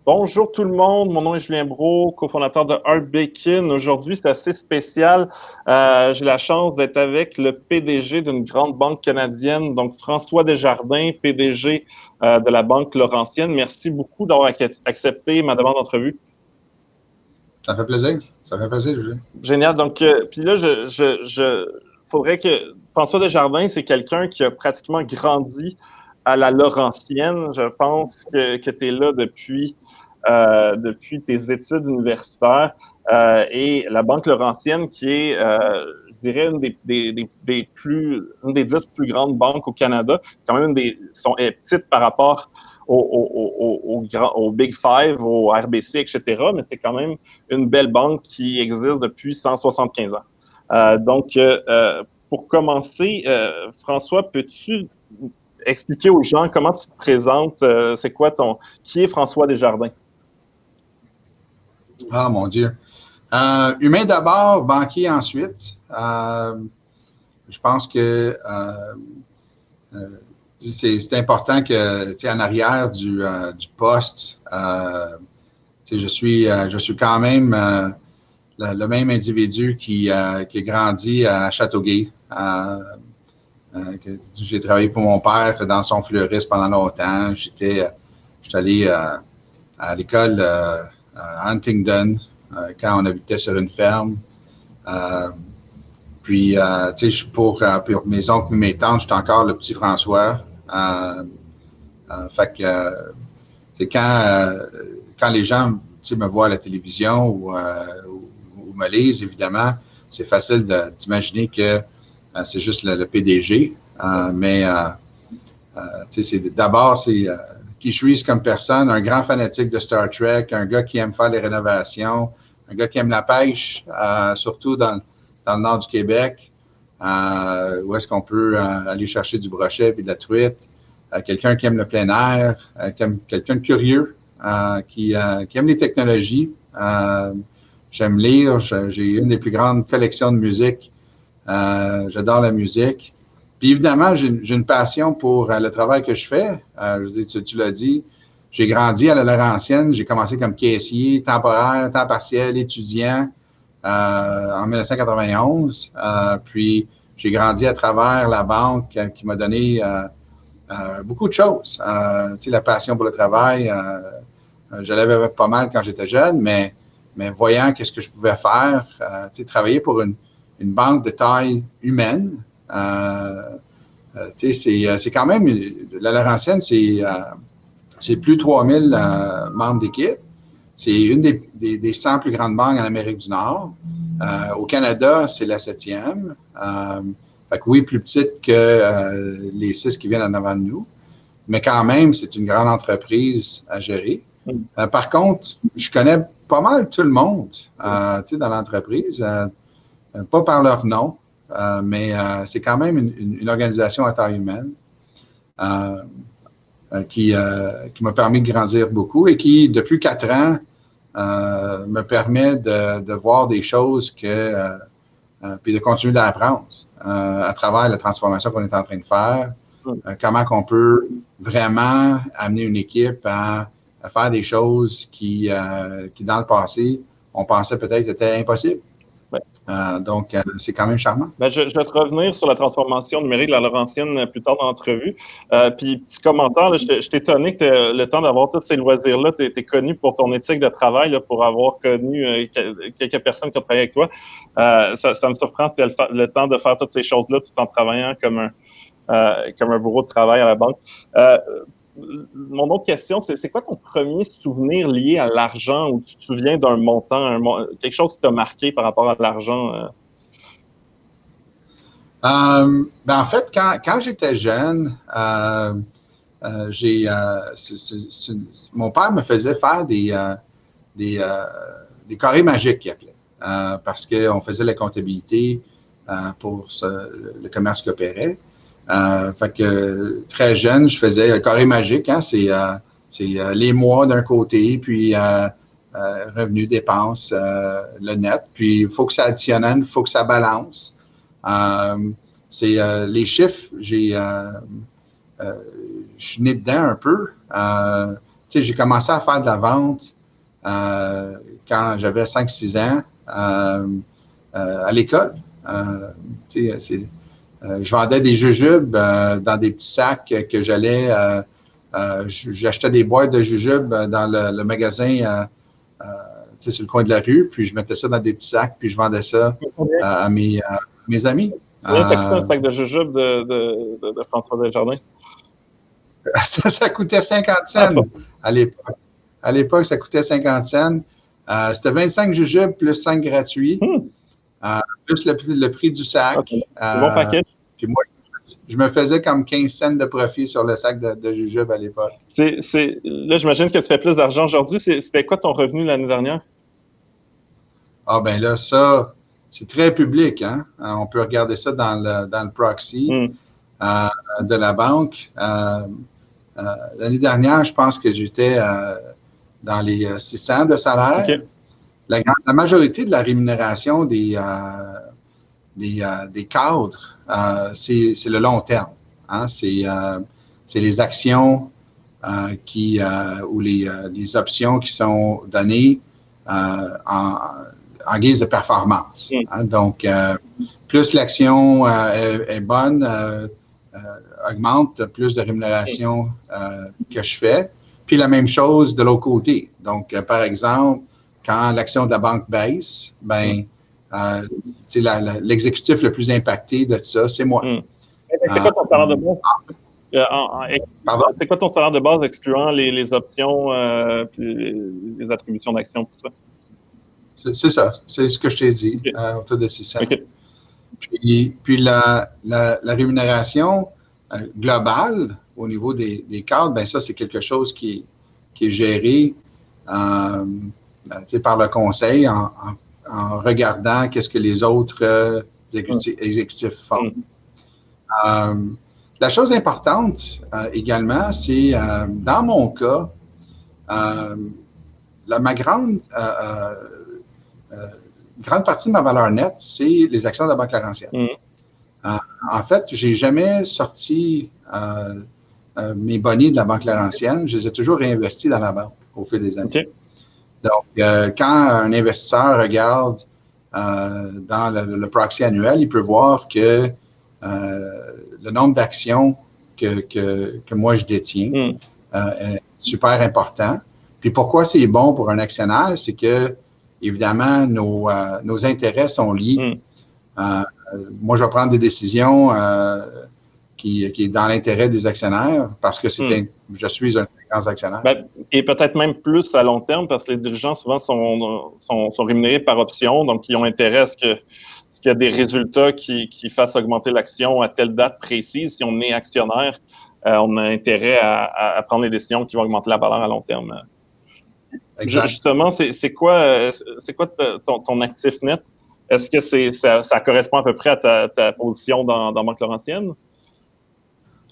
Bonjour tout le monde, mon nom est Julien Brault, cofondateur de Art Bacon. Aujourd'hui, c'est assez spécial. J'ai la chance d'être avec le PDG d'une grande banque canadienne, donc François Desjardins, PDG de la Banque Laurentienne. Merci beaucoup d'avoir accepté ma demande d'entrevue. Ça fait plaisir. Ça fait plaisir, Julien. Génial. Donc, puis là, faudrait que François Desjardins, c'est quelqu'un qui a pratiquement grandi à la Laurentienne. Je pense que tu es là depuis tes études universitaires et la Banque Laurentienne, qui est, je dirais, une des 10 plus grandes banques au Canada, quand même est petite par rapport au Big Five, au RBC, etc., mais c'est quand même une belle banque qui existe depuis 175 ans. Pour commencer, François, peux-tu expliquer aux gens comment tu te présentes? Qui est François Desjardins? Ah, mon Dieu. Humain d'abord, banquier ensuite. Je pense que c'est important que, tu sais, en arrière du poste, tu sais, je suis quand même le même individu qui a grandi à Châteauguay. J'ai travaillé pour mon père dans son fleuriste pendant longtemps. J'étais allé à l'école à Huntingdon quand on habitait sur une ferme. Tu sais, pour mes oncles et mes tantes, j'étais encore le petit François. Fait que, c'est quand les gens, tu sais, me voient à la télévision ou me lisent, évidemment, c'est facile d'imaginer que c'est juste le PDG. Tu sais, d'abord, c'est qui je suis comme personne, un grand fanatique de Star Trek, un gars qui aime faire les rénovations, un gars qui aime la pêche, surtout dans le nord du Québec, où est-ce qu'on peut aller chercher du brochet et de la truite. Quelqu'un qui aime le plein air, quelqu'un de curieux, qui aime les technologies. J'aime lire, j'ai une des plus grandes collections de musique. J'adore la musique. Puis évidemment, j'ai une passion pour le travail que je fais. Je veux dire, tu l'as dit, j'ai grandi à la Laurentienne. J'ai commencé comme caissier, temporaire, temps partiel, étudiant en 1991. Puis j'ai grandi à travers la banque qui m'a donné beaucoup de choses. Tu sais, la passion pour le travail, je l'avais pas mal quand j'étais jeune, mais voyant qu'est-ce que je pouvais faire, tu sais, travailler pour une banque de taille humaine, tu sais, c'est quand même, la Laurentienne, c'est plus de 3000 membres d'équipe. C'est une des 100 plus grandes banques en Amérique du Nord. Au Canada, c'est la 7e. Fait que oui, plus petite que les 6 qui viennent en avant de nous. Mais quand même, c'est une grande entreprise à gérer. Par contre, je connais pas mal tout le monde tu sais, dans l'entreprise, pas par leur nom, mais c'est quand même une organisation à taille humaine qui m'a permis de grandir beaucoup et qui, depuis 4 ans, me permet de voir des choses puis de continuer d'apprendre à travers la transformation qu'on est en train de faire. Comment qu'on peut vraiment amener une équipe à faire des choses qui, dans le passé, on pensait peut-être étaient impossibles. Ouais. C'est quand même charmant. Ben, je vais te revenir sur la transformation numérique de la Laurentienne plus tard dans l'entrevue. Puis, petit commentaire, là, je t'ai étonné que tu le temps d'avoir tous ces loisirs-là. Tu es connu pour ton éthique de travail, là, pour avoir connu quelques personnes qui ont travaillé avec toi. Ça me surprend que tu aies le temps de faire toutes ces choses-là tout en travaillant comme un bourreau de travail à la banque. Mon autre question, c'est quoi ton premier souvenir lié à l'argent où tu te souviens d'un montant, quelque chose qui t'a marqué par rapport à l'argent? En fait, quand j'étais jeune, mon père me faisait faire des carrés magiques, qu'il appelait, parce qu'on faisait la comptabilité pour le commerce qui opérait. Fait que très jeune, je faisais le carré magique, hein, c'est les mois d'un côté, puis revenus, dépenses, le net, puis il faut que ça additionne, il faut que ça balance. C'est les chiffres, je suis né dedans un peu. Tu sais, j'ai commencé à faire de la vente quand j'avais 5-6 ans à l'école. Tu sais, je vendais des jujubes dans des petits sacs que j'allais. J'achetais des boîtes de jujubes dans le magasin tu sais, sur le coin de la rue, puis je mettais ça dans des petits sacs, puis je vendais ça à mes amis. Combien ça coûte un sac de jujubes de François Desjardins? Ça coûtait 50 cents à l'époque. À l'époque, ça coûtait 50 cents. C'était 25 jujubes plus 5 gratuits, plus le prix du sac. Okay. Bon paquet. Puis moi, je me faisais comme 15 cents de profit sur le sac de jujubes à l'époque. Là, j'imagine que tu fais plus d'argent aujourd'hui. C'était quoi ton revenu l'année dernière? Ah ben là, ça, c'est très public. Hein? On peut regarder ça dans le proxy de la banque. L'année dernière, je pense que j'étais dans les 600 de salaire. Okay. La majorité de la rémunération des cadres, c'est le long terme. Hein? C'est les actions ou les options qui sont données en guise de performance. Hein? Donc, plus l'action est bonne, augmente, plus de rémunération que je fais. Puis la même chose de l'autre côté. Donc, par exemple, quand l'action de la banque baisse, ben, l'exécutif le plus impacté de ça, c'est moi. C'est quoi ton salaire de base? Pardon? C'est quoi ton salaire de base excluant les options, puis les attributions d'actions, tout ça? C'est ça. C'est ce que je t'ai dit, autour de 600. Okay. Puis la rémunération globale au niveau des cadres, ben ça, c'est quelque chose qui est géré par le conseil en regardant qu'est-ce que les autres exécutifs font. La chose importante également, c'est dans mon cas, ma grande partie de ma valeur nette, c'est les actions de la Banque Laurentienne. En fait, je n'ai jamais sorti mes bonnets de la Banque Laurentienne. Je les ai toujours réinvestis dans la banque au fil des années. Okay. Donc, quand un investisseur regarde dans le proxy annuel, il peut voir que le nombre d'actions que moi je détiens est super important. Puis pourquoi c'est bon pour un actionnaire, c'est que évidemment, nos intérêts sont liés. Moi, je vais prendre des décisions qui est dans l'intérêt des actionnaires parce que je suis un grand actionnaire. Ben, et peut-être même plus à long terme parce que les dirigeants, souvent, sont rémunérés par option, donc ils ont intérêt à ce qu'il y ait des résultats qui fassent augmenter l'action à telle date précise. Si on est actionnaire, on a intérêt à prendre des décisions qui vont augmenter la valeur à long terme. Exact. Justement, c'est quoi ton actif net? Est-ce que ça correspond à peu près à ta position dans Banque Laurentienne?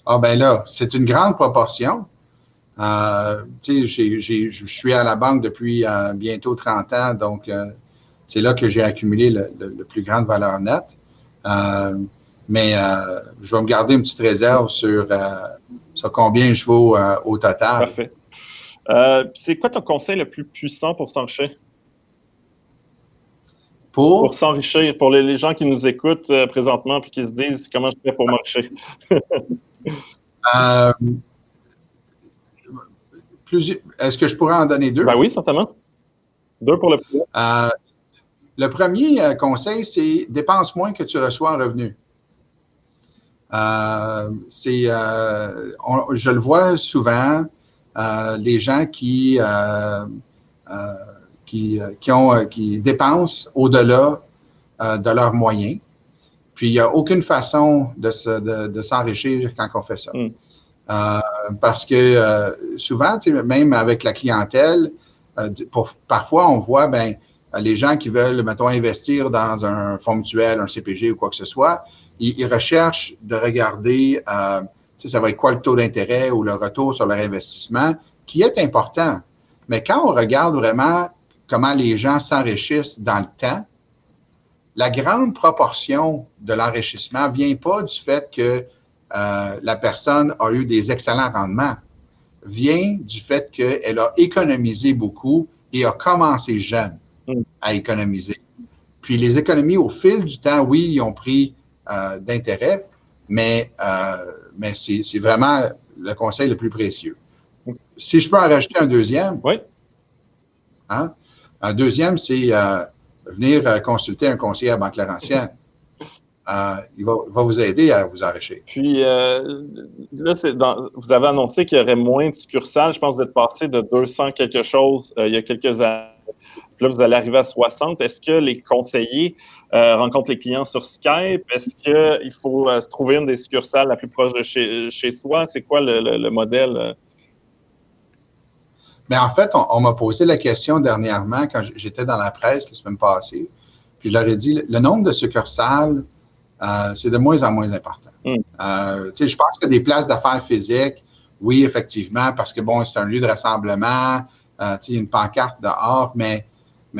Ah ben là, c'est une grande proportion. Tu sais, je suis à la banque depuis bientôt 30 ans, donc c'est là que j'ai accumulé le plus grande valeur nette. Mais je vais me garder une petite réserve sur combien je vaux au total. Parfait. C'est quoi ton conseil le plus puissant pour s'enrichir? Pour s'enrichir, pour les gens qui nous écoutent présentement et qui se disent comment je fais pour m'enrichir. Est-ce que je pourrais en donner deux? Ben oui, certainement. Deux pour le premier. Le premier conseil, c'est dépense moins que tu reçois en revenu. Je le vois souvent, les gens qui dépensent au-delà de leurs moyens. Puis, il n'y a aucune façon de s'enrichir quand on fait ça. Parce que souvent, même avec la clientèle, parfois, on voit les gens qui veulent, mettons, investir dans un fonds mutuel, un CPG ou quoi que ce soit, ils recherchent de regarder, ça va être quoi le taux d'intérêt ou le retour sur leur investissement, qui est important. Mais quand on regarde vraiment comment les gens s'enrichissent dans le temps, la grande proportion de l'enrichissement ne vient pas du fait que la personne a eu des excellents rendements. vient du fait qu'elle a économisé beaucoup et a commencé jeune à économiser. Puis les économies, au fil du temps, oui, ils ont pris d'intérêt, mais c'est vraiment le conseil le plus précieux. Si je peux en rajouter un deuxième, oui. Hein? Un deuxième, c'est venir consulter un conseiller à Banque Laurentienne. Il va vous aider à vous enrichir. Puis là, vous avez annoncé qu'il y aurait moins de succursales. Je pense que vous êtes passé de 200 quelque chose il y a quelques années. Puis là, vous allez arriver à 60. Est-ce que les conseillers rencontrent les clients sur Skype? Est-ce qu'il faut trouver une des succursales la plus proche de chez soi? C'est quoi le modèle? Mais en fait, on m'a posé la question dernièrement quand j'étais dans la presse la semaine passée. Puis je leur ai dit, le nombre de succursales, c'est de moins en moins important. Je pense que des places d'affaires physiques, oui, effectivement, parce que bon, c'est un lieu de rassemblement, il y a une pancarte dehors, mais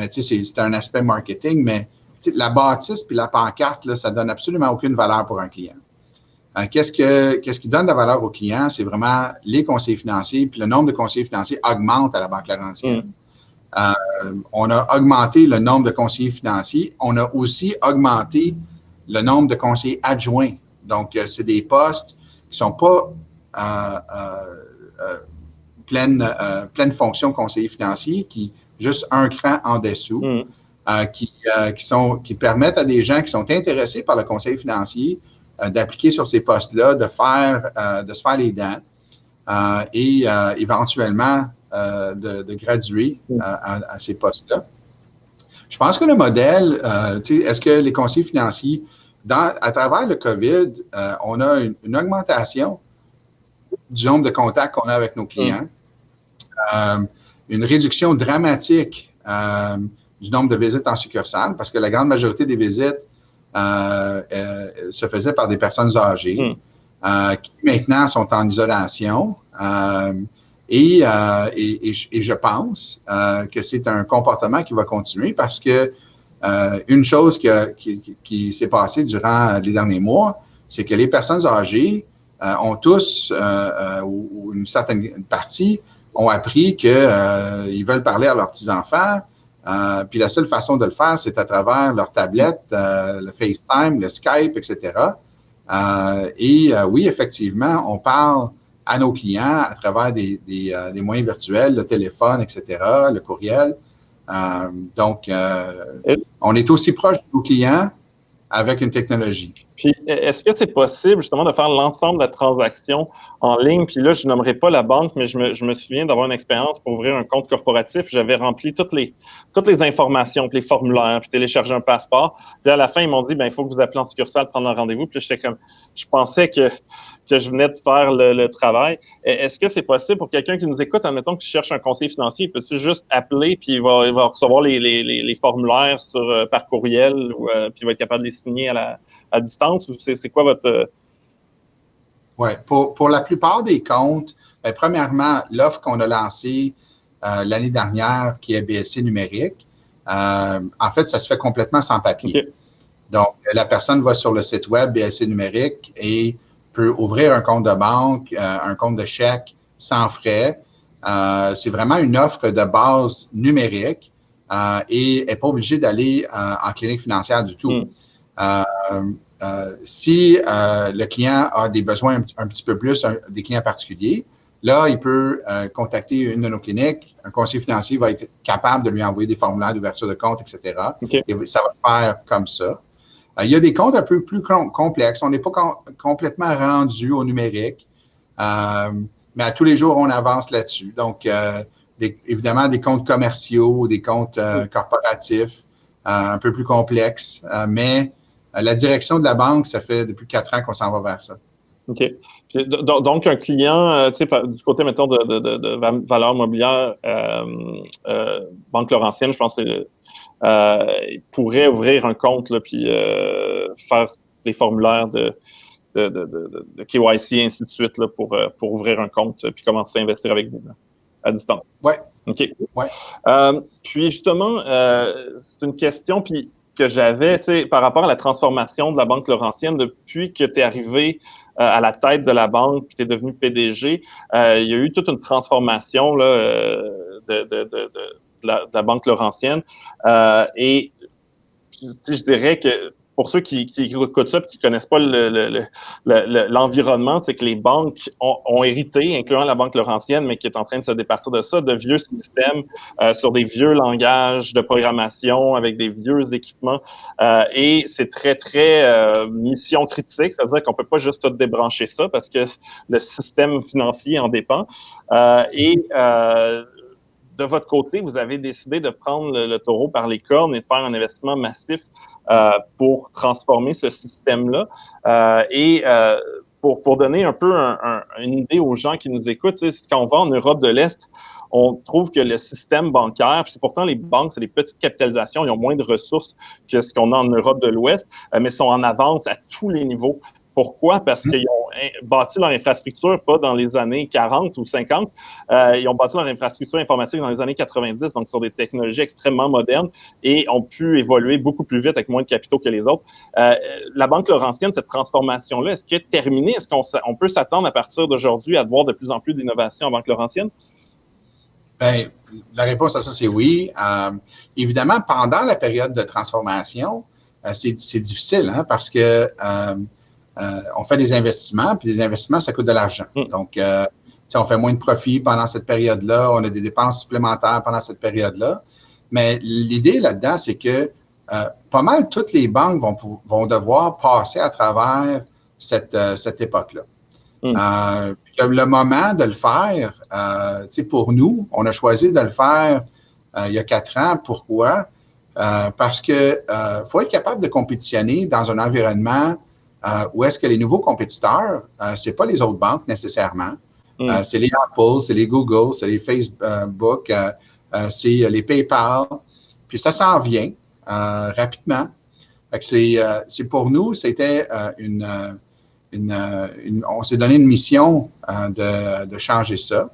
c'est un aspect marketing, mais la bâtisse puis la pancarte, là, ça donne absolument aucune valeur pour un client. Qu'est-ce qui donne de la valeur aux clients? C'est vraiment les conseillers financiers, puis le nombre de conseillers financiers augmente à la Banque Laurentienne. On a augmenté le nombre de conseillers financiers. On a aussi augmenté le nombre de conseillers adjoints. Donc, c'est des postes qui ne sont pas pleine fonction conseiller financier, qui juste un cran en dessous, qui permettent à des gens qui sont intéressés par le conseil financier d'appliquer sur ces postes-là, de se faire les dents et éventuellement de graduer à ces postes-là. Je pense que le modèle, est-ce que les conseillers financiers, à travers le COVID, on a une augmentation du nombre de contacts qu'on a avec nos clients, une réduction dramatique du nombre de visites en succursale, parce que la grande majorité des visites se faisaient par des personnes âgées qui maintenant sont en isolation. Et je pense que c'est un comportement qui va continuer parce que une chose qui s'est passée durant les derniers mois, c'est que les personnes âgées ont tous, ou une certaine partie, ont appris qu'ils veulent parler à leurs petits-enfants. Puis la seule façon de le faire, c'est à travers leur tablette, le FaceTime, le Skype, etc. Oui, effectivement, on parle à nos clients à travers des moyens virtuels, le téléphone, etc., le courriel. Donc, on est aussi proche de nos clients avec une technologie. Puis, est-ce que c'est possible, justement, de faire l'ensemble de la transaction en ligne? Puis là, je nommerai pas la banque, mais je me souviens d'avoir une expérience pour ouvrir un compte corporatif. J'avais rempli toutes les informations, puis les formulaires, puis téléchargé un passeport. Puis à la fin, ils m'ont dit, il faut que vous appelez en succursale, prendre un rendez-vous. Puis j'étais comme, je pensais que je venais de faire le travail. Est-ce que c'est possible pour quelqu'un qui nous écoute, admettons qu'il cherche un conseiller financier, peux-tu juste appeler, puis il va recevoir les formulaires par courriel, puis il va être capable de les signer à distance, ou c'est quoi votre... Oui, pour la plupart des comptes, premièrement, l'offre qu'on a lancée l'année dernière, qui est BLC numérique, en fait, ça se fait complètement sans papier. Okay. Donc, la personne va sur le site web BLC numérique et peut ouvrir un compte de banque, un compte de chèque sans frais. C'est vraiment une offre de base numérique et n'est pas obligé d'aller en clinique financière du tout. Si le client a des besoins un petit peu plus, des clients particuliers, là, il peut contacter une de nos cliniques. Un conseiller financier va être capable de lui envoyer des formulaires d'ouverture de compte, etc. Okay. Et ça va se faire comme ça. Il y a des comptes un peu plus complexes. On n'est pas complètement rendu au numérique, mais à tous les jours, on avance là-dessus. Donc, évidemment, des comptes commerciaux, des comptes corporatifs, un peu plus complexes, mais la direction de la banque, ça fait depuis 4 ans qu'on s'en va vers ça. OK. Donc, un client, du côté, mettons, de valeur mobilière, Banque Laurentienne, je pense que il pourrait ouvrir un compte, là, puis faire des formulaires de KYC et ainsi de suite là, pour ouvrir un compte puis commencer à investir avec vous là, à distance. Oui. OK. Ouais. Puis justement, c'est une question que j'avais par rapport à la transformation de la Banque Laurentienne depuis que tu es arrivé à la tête de la banque, puis tu es devenu PDG, il y a eu toute une transformation là, de la Banque Laurentienne. Et je dirais que pour ceux qui écoutent ça et qui connaissent pas l'environnement, c'est que les banques ont hérité, incluant la Banque Laurentienne, mais qui est en train de se départir de ça, de vieux systèmes sur des vieux langages de programmation avec des vieux équipements. Et c'est très, très mission critique, c'est-à-dire qu'on peut pas juste tout débrancher ça parce que le système financier en dépend. De votre côté, vous avez décidé de prendre le taureau par les cornes et de faire un investissement massif pour transformer ce système-là. Pour donner un peu une idée aux gens qui nous écoutent, quand on va en Europe de l'Est, on trouve que le système bancaire, puis pourtant les banques, c'est des petites capitalisations, ils ont moins de ressources que ce qu'on a en Europe de l'Ouest, mais sont en avance à tous les niveaux. Pourquoi? Parce qu'ils ont bâti leur infrastructure pas dans les années 40 ou 50. Ils ont bâti leur infrastructure informatique dans les années 90, donc sur des technologies extrêmement modernes et ont pu évoluer beaucoup plus vite avec moins de capitaux que les autres. La Banque Laurentienne, cette transformation-là, est-ce qu'elle est terminée? Est-ce qu'on peut s'attendre à partir d'aujourd'hui à voir de plus en plus d'innovations en Banque Laurentienne? Bien, la réponse à ça, c'est oui. Évidemment, pendant la période de transformation, c'est difficile parce que on fait des investissements, puis les investissements, ça coûte de l'argent. Donc, on fait moins de profit pendant cette période-là, on a des dépenses supplémentaires pendant cette période-là. Mais l'idée là-dedans, c'est que pas mal toutes les banques vont devoir passer à travers cette époque-là. Le moment de le faire, pour nous, on a choisi de le faire il y a 4 ans. Pourquoi? Parce que faut être capable de compétitionner dans un environnement où est-ce que les nouveaux compétiteurs, c'est pas les autres banques nécessairement, c'est les Apple, c'est les Google, c'est les Facebook, c'est les PayPal, puis ça s'en vient rapidement. C'est pour nous, c'était on s'est donné une mission de changer ça.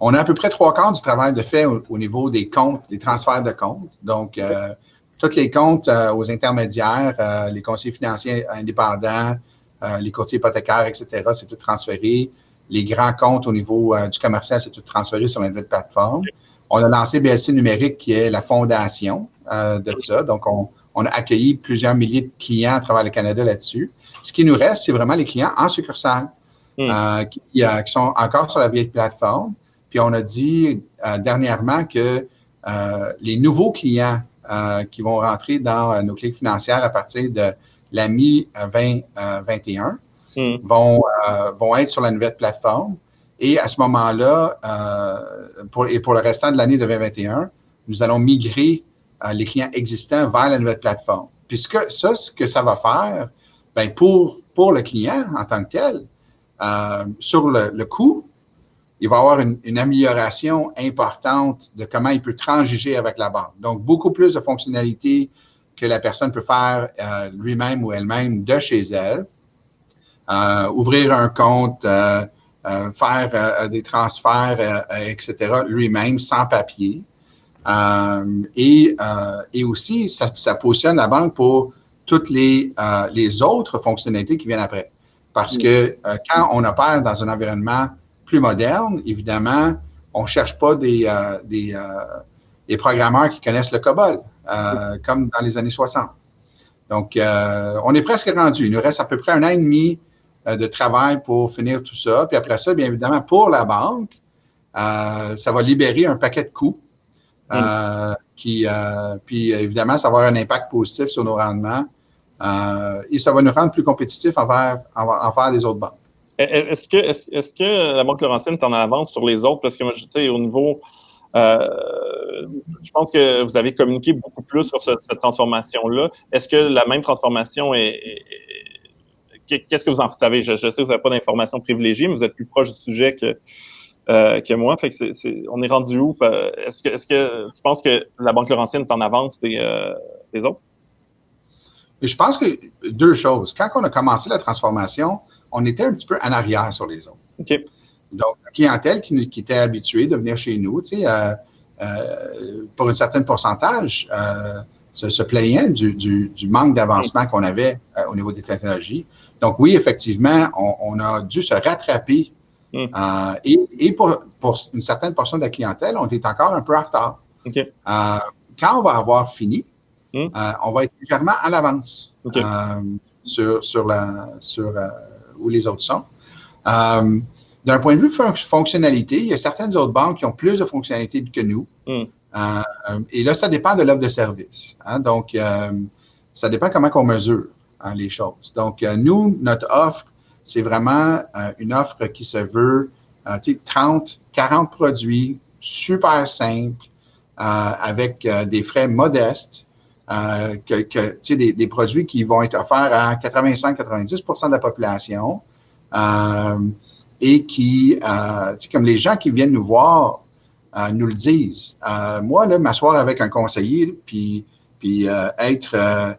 On a à peu près 3/4 du travail de fait au niveau des comptes, des transferts de comptes. Donc, tous les comptes aux intermédiaires, les conseillers financiers indépendants, les courtiers hypothécaires, etc., c'est tout transféré. Les grands comptes au niveau du commercial, c'est tout transféré sur une nouvelle plateforme. On a lancé BLC Numérique, qui est la fondation de ça. Donc, on a accueilli plusieurs milliers de clients à travers le Canada là-dessus. Ce qui nous reste, c'est vraiment les clients en succursale qui sont encore sur la vieille plateforme. Puis, on a dit dernièrement que les nouveaux clients qui vont rentrer dans nos cliniques financières à partir de la mi-2021 vont être sur la nouvelle plateforme. Et à ce moment-là, pour le restant de l'année de 2021, nous allons migrer les clients existants vers la nouvelle plateforme. Puis ce que ça va faire, bien, pour le client en tant que tel, sur le coût, il va y avoir une amélioration importante de comment il peut transiger avec la banque. Donc, beaucoup plus de fonctionnalités que la personne peut faire lui-même ou elle-même de chez elle. Ouvrir un compte, faire des transferts, etc., lui-même, sans papier. Et aussi, ça positionne la banque pour toutes les autres fonctionnalités qui viennent après. Parce que quand on opère dans un environnement plus moderne, évidemment, on ne cherche pas des programmeurs qui connaissent le COBOL, comme dans les années 60. Donc, on est presque rendu. Il nous reste à peu près 1 an et demi de travail pour finir tout ça. Puis après ça, bien évidemment, pour la banque, ça va libérer un paquet de coûts. Puis évidemment, ça va avoir un impact positif sur nos rendements et ça va nous rendre plus compétitifs envers les autres banques. Est-ce que la Banque Laurentienne est en avance sur les autres? Parce que moi, je sais, au niveau, je pense que vous avez communiqué beaucoup plus sur cette transformation-là. Est-ce que la même transformation qu'est-ce que vous en savez? Je sais que vous n'avez pas d'informations privilégiées, mais vous êtes plus proche du sujet que moi. Fait que on est rendu où? Est-ce que tu penses que la Banque Laurentienne est en avance des autres? Et je pense que 2 choses. Quand on a commencé la transformation, on était un petit peu en arrière sur les autres. Okay. Donc, la clientèle qui était habituée de venir chez nous, pour un certain pourcentage, se plaignait du manque d'avancement qu'on avait au niveau des technologies. Donc, oui, effectivement, on a dû se rattraper. Et pour une certaine portion de la clientèle, on est encore un peu en retard. Okay. Quand on va avoir fini, on va être légèrement à l'avance sur où les autres sont. D'un point de vue fonctionnalité, il y a certaines autres banques qui ont plus de fonctionnalités que nous. Et là, ça dépend de l'offre de service. Donc, ça dépend comment on mesure les choses. Donc, nous, notre offre, c'est vraiment une offre qui se veut 30, 40 produits, super simples, avec des frais modestes, des produits qui vont être offerts à 85-90% de la population et qui, comme les gens qui viennent nous voir, nous le disent. Moi, là, m'asseoir avec un conseiller, puis être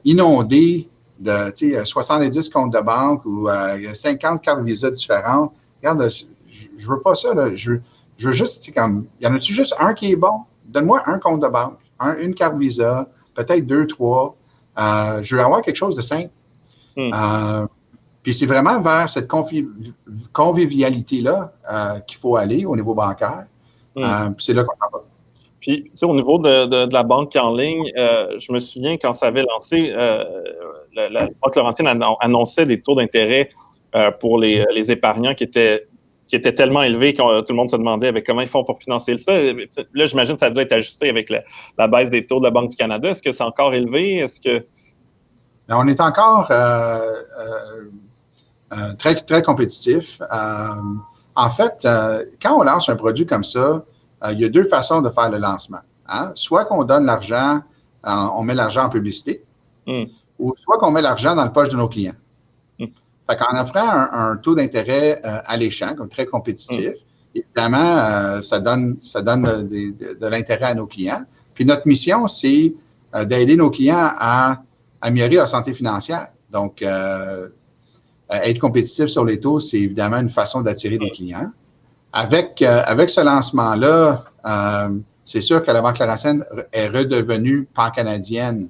inondé de 70 comptes de banque ou 50 cartes Visa différentes. Regarde, je veux pas ça. Là. Je veux juste, comme, y en a-tu juste un qui est bon? Donne-moi un compte de banque, une carte Visa, peut-être 2, 3. Je veux avoir quelque chose de simple. Puis c'est vraiment vers cette convivialité-là qu'il faut aller au niveau bancaire. Puis c'est là qu'on en va. Puis, au niveau de la banque en ligne, je me souviens quand ça avait lancé, la Banque Laurentienne annonçait des taux d'intérêt pour les épargnants qui étaient tellement élevés que tout le monde se demandait comment ils font pour financer ça. Là, j'imagine que ça a dû être ajusté avec la baisse des taux de la Banque du Canada. Est-ce que c'est encore élevé? Est-ce que... On est encore très, très compétitif. En fait, quand on lance un produit comme ça, il y a deux façons de faire le lancement. Soit qu'on donne l'argent, on met l'argent en publicité, ou soit qu'on met l'argent dans le poche de nos clients. Fait qu'en offrant un taux d'intérêt alléchant, comme très compétitif, évidemment, ça donne de l'intérêt à nos clients. Puis notre mission, c'est d'aider nos clients à améliorer leur santé financière. Donc, être compétitif sur les taux, c'est évidemment une façon d'attirer des clients. Avec ce lancement-là, c'est sûr que la Banque Laurentienne est redevenue pan-canadienne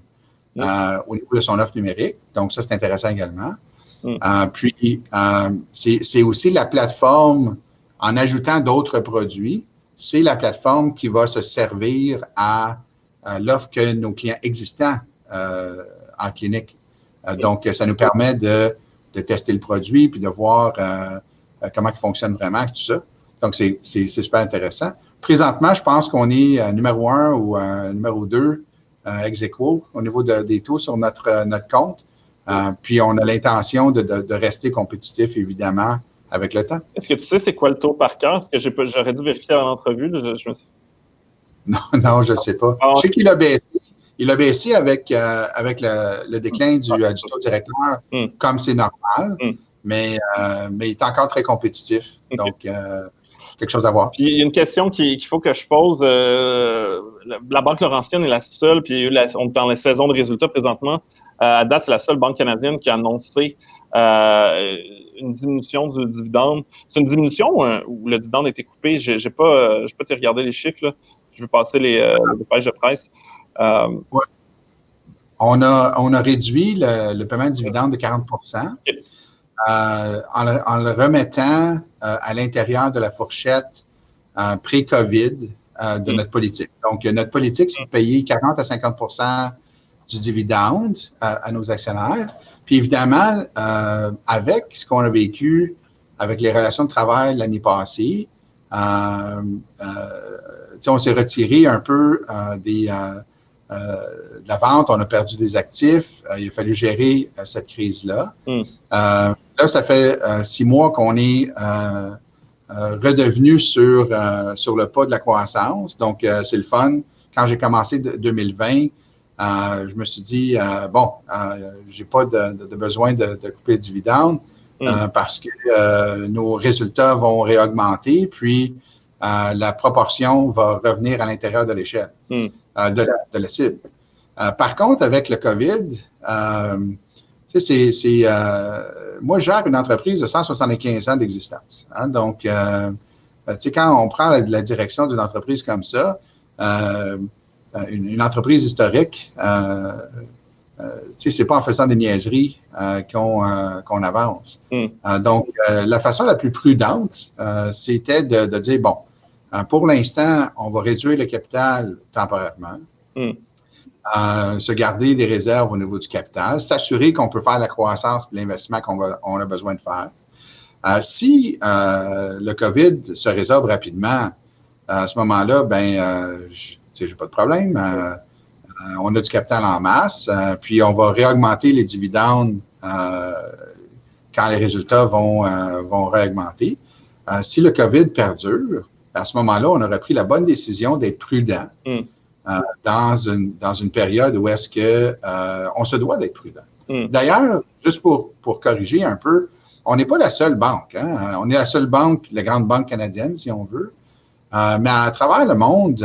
au niveau de son offre numérique. Donc, ça, c'est intéressant également. Puis, c'est aussi la plateforme, en ajoutant d'autres produits, c'est la plateforme qui va se servir à l'offre que nos clients existants en clinique. Donc, ça nous permet de tester le produit puis de voir comment il fonctionne vraiment, tout ça. Donc, c'est super intéressant. Présentement, je pense qu'on est numéro 1 ou numéro 2 ex aequo au niveau des taux sur notre compte. Puis, on a l'intention de rester compétitif, évidemment, avec le temps. Est-ce que tu sais c'est quoi le taux par cœur? Est-ce que j'aurais dû vérifier à l'entrevue? Non, je ne sais pas. Je sais qu'il a baissé. Il a baissé avec le déclin du taux directeur, comme c'est normal, mais il est encore très compétitif. Donc, quelque chose à voir. Puis, il y a une question qu'il faut que je pose. La Banque Laurentienne est la seule, puis on est dans la saison de résultats présentement. À date, c'est la seule banque canadienne qui a annoncé une diminution du dividende. C'est une diminution où le dividende a été coupé? Je n'ai pas te regarder les chiffres. Là. Je vais passer les pages de presse. Ouais. On a réduit le paiement de dividende de 40 en le remettant à l'intérieur de la fourchette pré-COVID de notre politique. Donc, notre politique, c'est de payer 40 à 50 du dividende à nos actionnaires. Puis, évidemment, avec ce qu'on a vécu avec les relations de travail l'année passée, on s'est retiré un peu de la vente, on a perdu des actifs, il a fallu gérer cette crise-là. Là, ça fait 6 mois qu'on est redevenu sur le pas de la croissance. Donc, c'est le fun. Quand j'ai commencé 2020, je me suis dit, j'ai pas de besoin de couper le dividende parce que nos résultats vont réaugmenter, puis la proportion va revenir à l'intérieur de l'échelle, de la cible. Par contre, avec le COVID, moi, je gère une entreprise de 175 ans d'existence. Donc, quand on prend la direction d'une entreprise comme ça, une entreprise historique, c'est pas en faisant des niaiseries qu'on avance. Donc, la façon la plus prudente, c'était de dire, bon, pour l'instant, on va réduire le capital temporairement, se garder des réserves au niveau du capital, s'assurer qu'on peut faire la croissance et l'investissement qu'on a besoin de faire. Si le COVID se résorbe rapidement, à ce moment-là, j'ai pas de problème. On a du capital en masse, puis on va réaugmenter les dividendes quand les résultats vont réaugmenter. Si le COVID perdure, à ce moment-là, on aurait pris la bonne décision d'être prudent dans une période où est-ce que on se doit d'être prudent. D'ailleurs, juste pour corriger un peu, on n'est pas la seule banque. Hein? On est la seule banque, la grande banque canadienne, si on veut. Mais à travers le monde,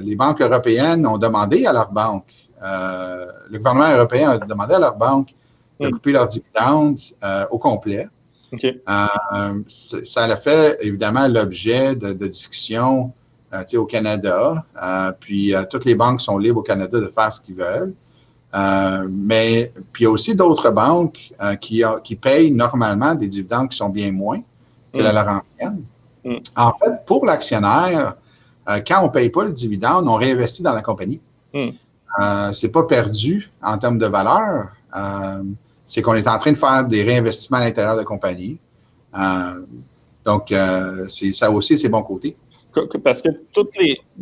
les banques européennes ont demandé à leurs banques, le gouvernement européen a demandé à leurs banques de couper leurs dividendes au complet. Okay. Ça a fait évidemment l'objet de discussions au Canada. Puis toutes les banques sont libres au Canada de faire ce qu'ils veulent. Mais puis il y a aussi d'autres banques qui payent normalement des dividendes qui sont bien moins que la Laurentienne. En fait, pour l'actionnaire, quand on ne paye pas le dividende, on réinvestit dans la compagnie. C'est pas perdu en termes de valeur. C'est qu'on est en train de faire des réinvestissements à l'intérieur de la compagnie. Donc, ça aussi, c'est bon côté. Parce que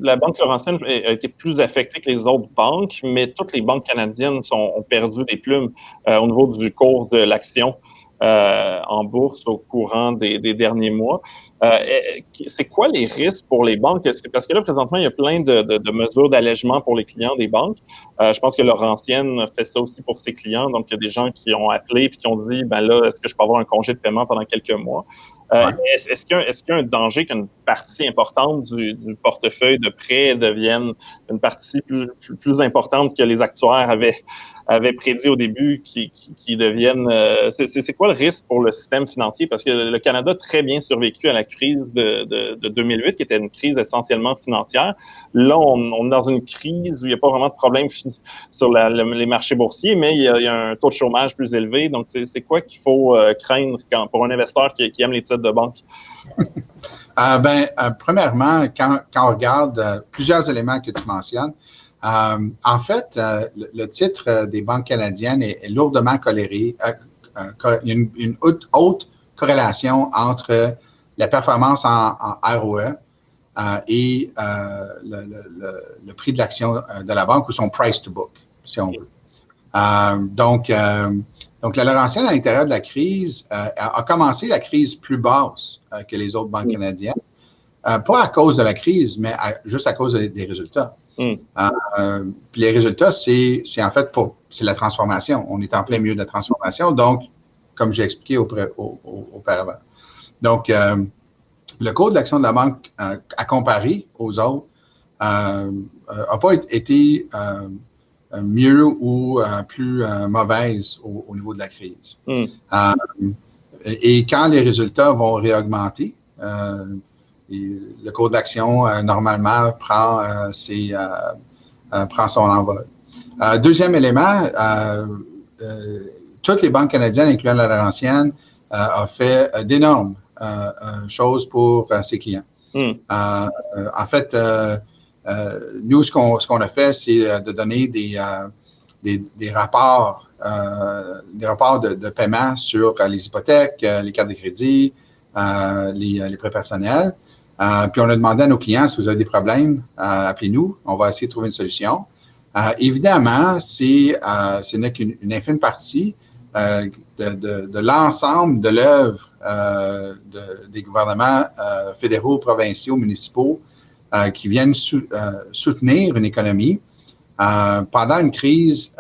la Banque Laurentienne a été plus affectée que les autres banques, mais toutes les banques canadiennes ont perdu des plumes au niveau du cours de l'action en bourse au courant des derniers mois. C'est quoi les risques pour les banques? Parce que là, présentement, il y a plein de mesures d'allègement pour les clients des banques. Je pense que Laurentienne fait ça aussi pour ses clients. Donc, il y a des gens qui ont appelé et qui ont dit, est-ce que je peux avoir un congé de paiement pendant quelques mois? Est-ce qu'il y a un danger qu'une partie importante du portefeuille de prêt devienne une partie plus importante que les actuaires avaient prédit au début qui deviennent... c'est quoi le risque pour le système financier? Parce que le Canada a très bien survécu à la crise de 2008, qui était une crise essentiellement financière. Là, on est dans une crise où il n'y a pas vraiment de problème sur les marchés boursiers, mais il y a un taux de chômage plus élevé. Donc, c'est quoi qu'il faut craindre pour un investisseur qui aime les titres de banque? Premièrement, quand on regarde plusieurs éléments que tu mentionnes, en fait, le titre des banques canadiennes est lourdement corrélé. Il y a une haute corrélation entre la performance en ROE et le prix de l'action de la banque ou son price to book, si on veut. Donc, la Laurentienne, à l'intérieur de la crise, a commencé la crise plus basse que les autres banques canadiennes. Pas à cause de la crise, mais juste à cause des résultats. Puis les résultats, c'est en fait c'est la transformation. On est en plein milieu de la transformation, donc, comme j'ai expliqué auparavant. Donc, le cours de l'action de la banque à comparer aux autres n'a pas été mieux ou plus mauvaise au niveau de la crise. Et quand les résultats vont réaugmenter, le cours de l'action, normalement, prend son envol. Deuxième élément, toutes les banques canadiennes, incluant la Laurentienne, ont fait d'énormes choses pour ses clients. En fait, nous, ce qu'on a fait, c'est de donner des rapports de paiement sur les hypothèques, les cartes de crédit, les prêts personnels. Puis on a demandé à nos clients, si vous avez des problèmes, appelez-nous, on va essayer de trouver une solution. Évidemment, ce n'est qu'une infime partie de l'ensemble de l'œuvre des gouvernements fédéraux, provinciaux, municipaux qui viennent soutenir une économie pendant une crise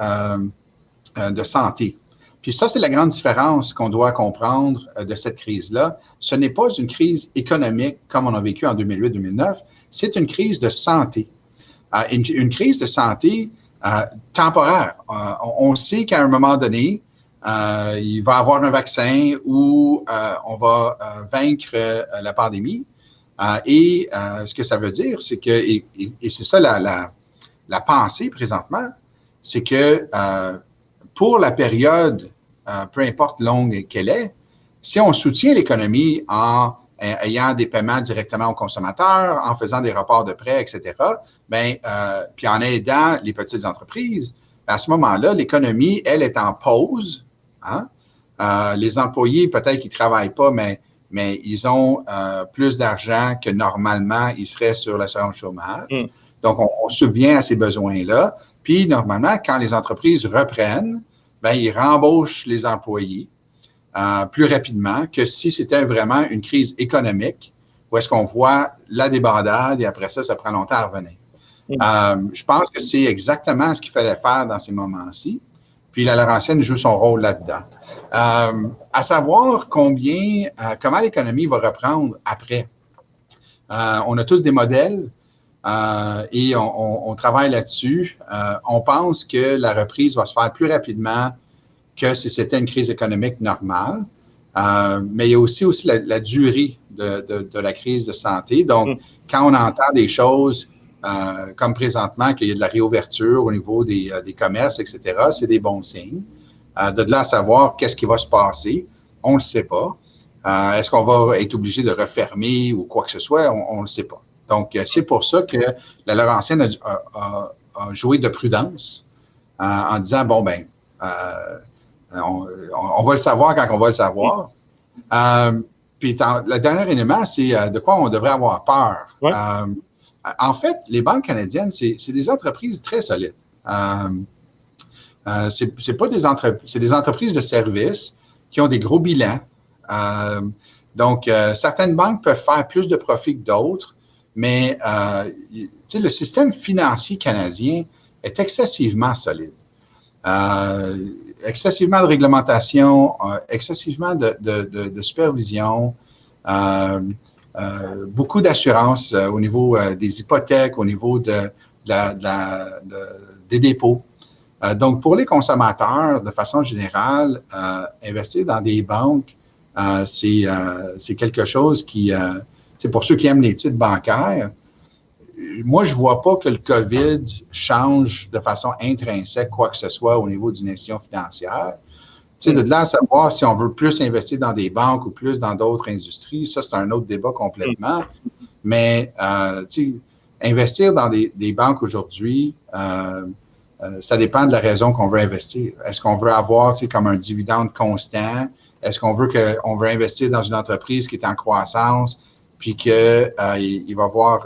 de santé. Puis ça, c'est la grande différence qu'on doit comprendre de cette crise-là. Ce n'est pas une crise économique comme on a vécu en 2008-2009, c'est une crise de santé. Une crise de santé temporaire. On sait qu'à un moment donné, il va y avoir un vaccin où on va vaincre la pandémie. Et ce que ça veut dire, c'est que, et c'est ça la pensée présentement, c'est que pour la période, peu importe longue qu'elle est, si on soutient l'économie en ayant des paiements directement aux consommateurs, en faisant des rapports de prêts, etc., puis en aidant les petites entreprises, à ce moment-là, l'économie, elle, est en pause. Hein? Les employés, peut-être qu'ils ne travaillent pas, mais ils ont plus d'argent que normalement, ils seraient sur l'assurance chômage. Donc, on subvient à ces besoins-là. Puis, normalement, quand les entreprises reprennent, ils rembauchent les employés plus rapidement que si c'était vraiment une crise économique où est-ce qu'on voit la débandade et après ça prend longtemps à revenir. Je pense que c'est exactement ce qu'il fallait faire dans ces moments-ci. Puis, la Laurentienne joue son rôle là-dedans. À savoir comment l'économie va reprendre après. On a tous des modèles et on travaille là-dessus. On pense que la reprise va se faire plus rapidement que si c'était une crise économique normale. Mais il y a aussi la durée de la crise de santé. Donc, quand on entend des choses comme présentement, qu'il y a de la réouverture au niveau des commerces, etc., c'est des bons signes. De là à savoir qu'est-ce qui va se passer, on ne le sait pas. Est-ce qu'on va être obligé de refermer ou quoi que ce soit, on ne le sait pas. Donc, c'est pour ça que la Laurentienne a joué de prudence en disant, on va le savoir quand on va le savoir. Puis, le dernier élément, c'est de quoi on devrait avoir peur. Ouais. En fait, les banques canadiennes, c'est des entreprises très solides. C'est des entreprises de services qui ont des gros bilans. Donc, certaines banques peuvent faire plus de profit que d'autres, mais le système financier canadien est excessivement solide. Excessivement de réglementation, excessivement de supervision, beaucoup d'assurance au niveau des hypothèques, au niveau des dépôts. Donc, pour les consommateurs, de façon générale, investir dans des banques, c'est quelque chose qui, pour ceux qui aiment les titres bancaires, moi, je ne vois pas que le COVID change de façon intrinsèque quoi que ce soit au niveau d'une institution financière. De là à savoir si on veut plus investir dans des banques ou plus dans d'autres industries, ça, c'est un autre débat complètement. Mais, investir dans des banques aujourd'hui, ça dépend de la raison qu'on veut investir. Est-ce qu'on veut avoir comme un dividende constant? Est-ce qu'on veut investir dans une entreprise qui est en croissance puis qu'il va y avoir,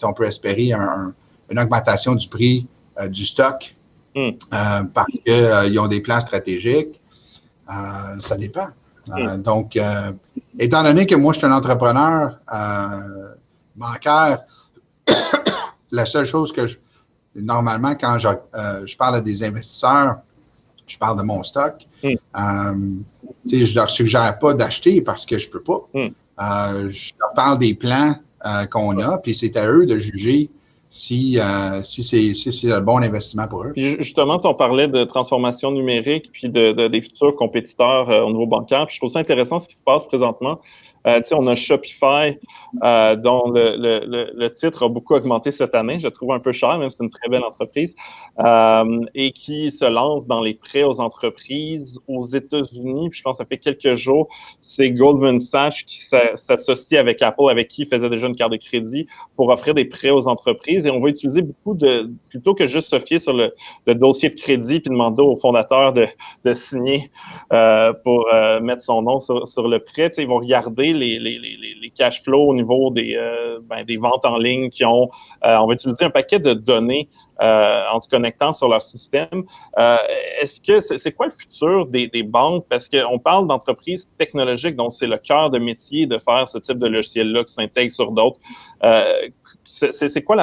on peut espérer une augmentation du prix du stock parce qu'ils ont des plans stratégiques? Ça dépend. Donc, étant donné que moi, je suis un entrepreneur bancaire, la seule chose que normalement, quand je parle à des investisseurs, je parle de mon stock. Je ne leur suggère pas d'acheter parce que je ne peux pas. Je leur parle des plans qu'on a, puis c'est à eux de juger si c'est un bon investissement pour eux. Puis justement, on parlait de transformation numérique puis des futurs compétiteurs au niveau bancaire. Puis je trouve ça intéressant ce qui se passe présentement. On a Shopify, dont le titre a beaucoup augmenté cette année. Je le trouve un peu cher, même si c'est une très belle entreprise, et qui se lance dans les prêts aux entreprises aux États-Unis. Puis je pense que ça fait quelques jours, c'est Goldman Sachs qui s'associe avec Apple, avec qui il faisait déjà une carte de crédit, pour offrir des prêts aux entreprises. Et on va utiliser beaucoup plutôt que juste se fier sur le dossier de crédit puis demander au fondateur de signer pour mettre son nom sur le prêt. Ils vont regarder les cash flows au niveau des ventes en ligne qui ont. On va utiliser un paquet de données en se connectant sur leur système. Est-ce que c'est quoi le futur des banques? Parce qu'on parle d'entreprises technologiques dont c'est le cœur de métier de faire ce type de logiciel-là qui s'intègre sur d'autres. C'est quoi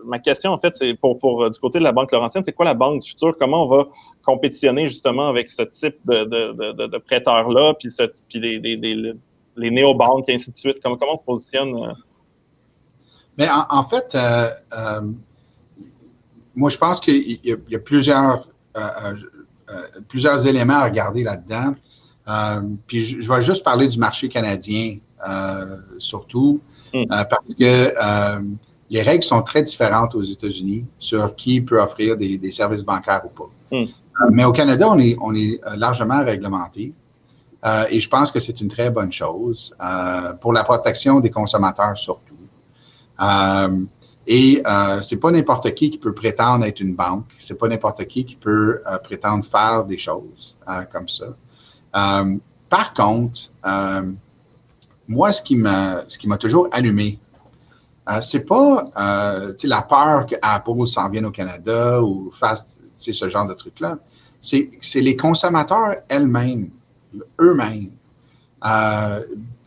ma question, en fait, c'est pour du côté de la Banque Laurentienne, c'est quoi la banque du futur? Comment on va compétitionner justement avec ce type de prêteurs-là, puis les néobanques, et ainsi de suite? Comment on se positionne? Mais en fait, moi, je pense qu'il y a plusieurs éléments à regarder là-dedans. Puis je vais juste parler du marché canadien, surtout, parce que les règles sont très différentes aux États-Unis sur qui peut offrir des services bancaires ou pas. Mais au Canada, on est largement réglementé. Et je pense que c'est une très bonne chose pour la protection des consommateurs surtout. C'est pas n'importe qui peut prétendre être une banque. C'est pas n'importe qui peut prétendre faire des choses comme ça. Par contre, moi, ce qui m'a toujours allumé, c'est pas la peur qu'Apple s'en vienne au Canada ou fasse ce genre de trucs-là. C'est les consommateurs eux-mêmes,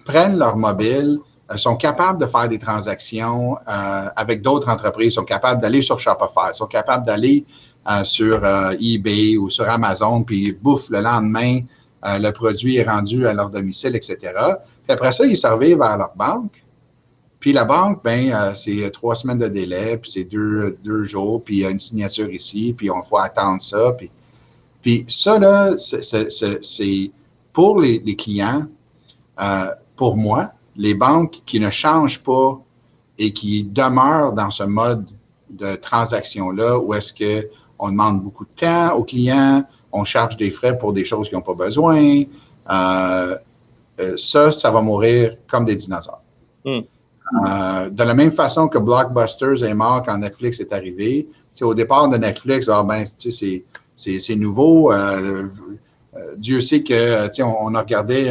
prennent leur mobile, sont capables de faire des transactions avec d'autres entreprises, sont capables d'aller sur Shopify, sont capables d'aller sur eBay ou sur Amazon, puis bouf, le lendemain, le produit est rendu à leur domicile, etc. Puis après ça, ils servent vers leur banque. Puis la banque, c'est 3 semaines de délai, puis c'est 2 jours, puis il y a une signature ici, puis on faut attendre ça. Puis ça, là, c'est pour les clients, pour moi, les banques qui ne changent pas et qui demeurent dans ce mode de transaction-là, où est-ce qu'on demande beaucoup de temps aux clients, on charge des frais pour des choses qu'ils n'ont pas besoin, ça va mourir comme des dinosaures. De la même façon que Blockbusters est mort quand Netflix est arrivé, au départ de Netflix, c'est nouveau. Dieu sait que, on a regardé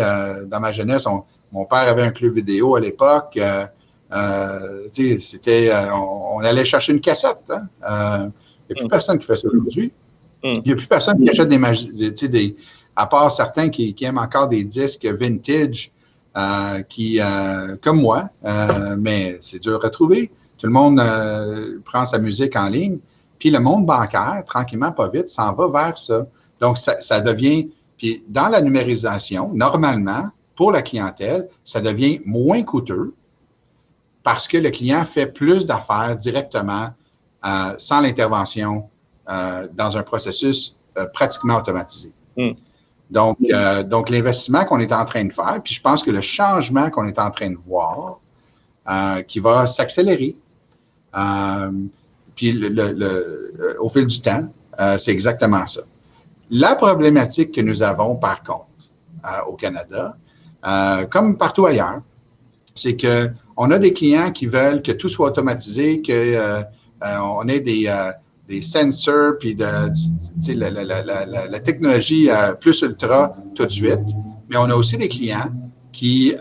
dans ma jeunesse, mon père avait un club vidéo à l'époque. On allait chercher une cassette. Il n'y a plus personne qui fait ça aujourd'hui. Il n'y a plus personne qui achète à part certains qui aiment encore des disques vintage, comme moi, mais c'est dur à retrouver. Tout le monde prend sa musique en ligne. Puis le monde bancaire, tranquillement, pas vite, s'en va vers ça. Donc, ça devient, puis dans la numérisation, normalement, pour la clientèle, ça devient moins coûteux parce que le client fait plus d'affaires directement sans l'intervention dans un processus pratiquement automatisé. Donc, l'investissement qu'on est en train de faire, puis je pense que le changement qu'on est en train de voir, qui va s'accélérer, puis au fil du temps, c'est exactement ça. La problématique que nous avons, par contre, au Canada, comme partout ailleurs, c'est qu'on a des clients qui veulent que tout soit automatisé, qu'on ait des sensors, puis la technologie plus ultra tout de suite. Mais on a aussi des clients qui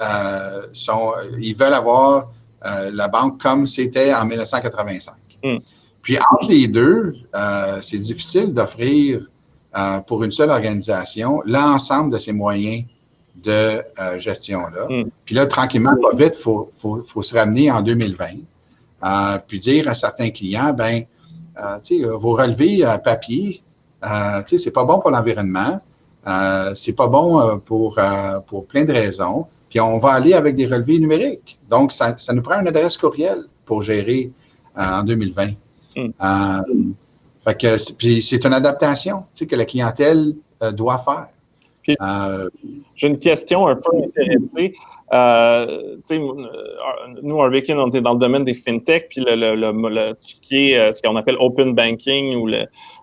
ils veulent avoir la banque comme c'était en 1985. Puis entre les deux, c'est difficile d'offrir pour une seule organisation l'ensemble de ces moyens de gestion-là. Puis là, tranquillement, pas vite, faut se ramener en 2020, puis dire à certains clients, vos relevés papier, c'est pas bon pour l'environnement, c'est pas bon pour plein de raisons, puis on va aller avec des relevés numériques. Donc, ça nous prend une adresse courriel pour gérer en 2020. Puis c'est une adaptation que la clientèle doit faire. Puis, j'ai une question un peu intéressée. Nous, Arbekin, on est dans le domaine des fintech, puis tout ce qui est ce qu'on appelle open banking ou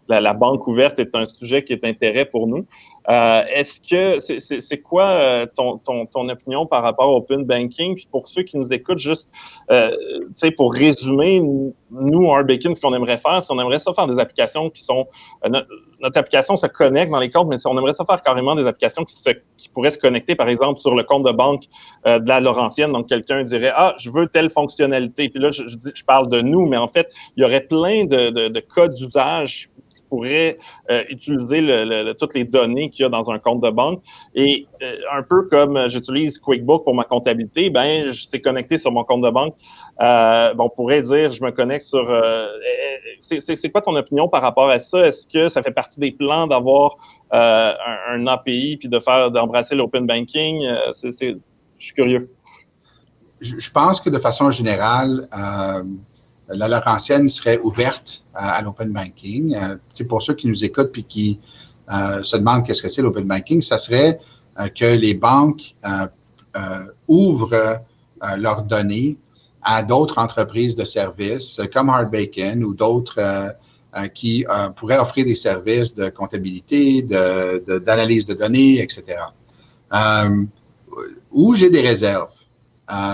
la banque ouverte est un sujet qui est d'intérêt pour nous. Est-ce que c'est quoi ton opinion par rapport au open banking? Puis pour ceux qui nous écoutent, juste pour résumer, nous, Arbekin, ce qu'on aimerait faire, c'est on aimerait ça faire des applications qui sont notre application se connecte dans les comptes, mais on aimerait ça faire carrément des applications qui pourraient se connecter, par exemple, sur le compte de banque de la Laurentienne. Donc, quelqu'un dirait, je veux telle fonctionnalité. Puis là, je parle de nous, mais en fait, il y aurait plein de cas d'usage qui pourraient utiliser toutes les données qu'il y a dans un compte de banque. Et un peu comme j'utilise QuickBooks pour ma comptabilité, c'est connecté sur mon compte de banque. On pourrait dire, je me connecte sur... c'est quoi ton opinion par rapport à ça? Est-ce que ça fait partie des plans d'avoir un API puis d'embrasser l'open banking? Je suis curieux. Je pense que de façon générale, la Laurentienne serait ouverte à l'open banking. Pour ceux qui nous écoutent puis qui se demandent qu'est-ce que c'est l'open banking, ça serait que les banques ouvrent leurs données à d'autres entreprises de services comme Hardbacon ou d'autres qui pourraient offrir des services de comptabilité, d'analyse de données, etc. Où j'ai des réserves.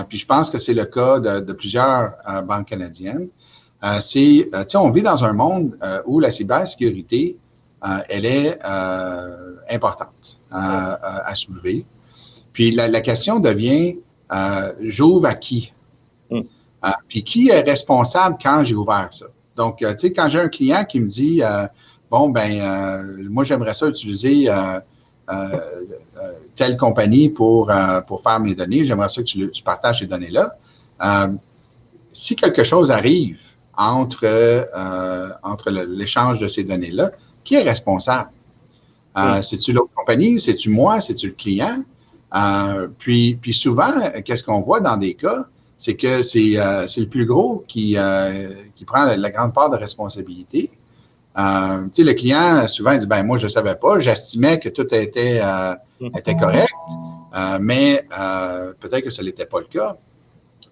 Puis je pense que c'est le cas de plusieurs banques canadiennes. On vit dans un monde où la cybersécurité, elle est importante à soulever. Puis la question devient, j'ouvre à qui? Puis qui est responsable quand j'ai ouvert ça? Donc, quand j'ai un client qui me dit, moi, j'aimerais ça utiliser telle compagnie pour faire mes données, j'aimerais ça que tu partages ces données-là. Si quelque chose arrive entre l'échange de ces données-là, qui est responsable? C'est-tu l'autre compagnie? C'est-tu moi? C'est-tu le client? Puis souvent, qu'est-ce qu'on voit dans des cas? C'est que c'est le plus gros qui prend la grande part de responsabilité. Le client, souvent, il dit, moi, je ne savais pas, j'estimais que tout était correct, mais peut-être que ce n'était pas le cas.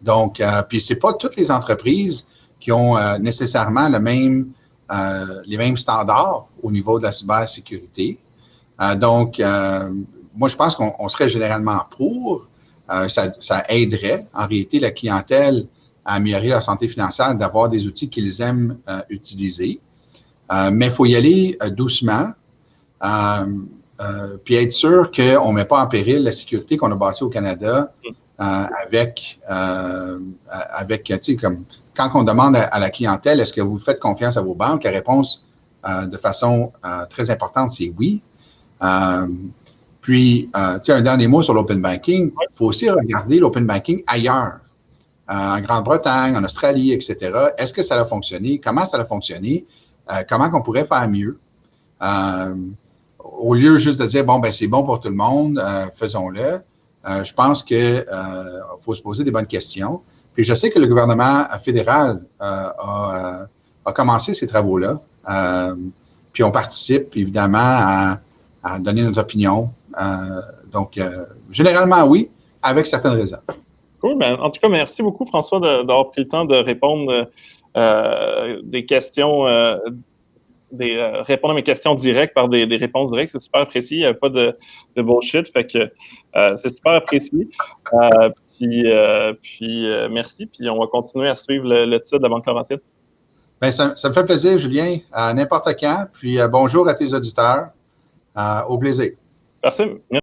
Donc, puis c'est pas toutes les entreprises qui ont nécessairement les mêmes standards au niveau de la cybersécurité. Donc, moi, je pense qu'on serait généralement pour. Ça aiderait, en réalité, la clientèle à améliorer leur santé financière, d'avoir des outils qu'ils aiment utiliser. Mais il faut y aller doucement, puis être sûr qu'on ne met pas en péril la sécurité qu'on a bâtie au Canada avec comme quand on demande à la clientèle, est-ce que vous faites confiance à vos banques? La réponse, de façon très importante, c'est oui. Puis, un dernier mot sur l'open banking, il faut aussi regarder l'open banking ailleurs, en Grande-Bretagne, en Australie, etc. Est-ce que ça a fonctionné? Comment ça a fonctionné? Comment on pourrait faire mieux? Au lieu juste de dire, c'est bon pour tout le monde, faisons-le. Je pense qu'il faut se poser des bonnes questions. Puis, je sais que le gouvernement fédéral a commencé ces travaux-là. Puis, on participe, évidemment, à donner notre opinion. Donc, généralement, oui, avec certaines réserves. Cool. En tout cas, merci beaucoup, François, d'avoir pris le temps de répondre des questions, répondre à mes questions directes par des réponses directes. C'est super apprécié. Il n'y avait pas de bullshit. Fait que c'est super apprécié. Puis merci. Puis on va continuer à suivre le titre de la Banque Laurentienne. Ça me fait plaisir, Julien, à n'importe quand. Puis bonjour à tes auditeurs. Au plaisir. Merci.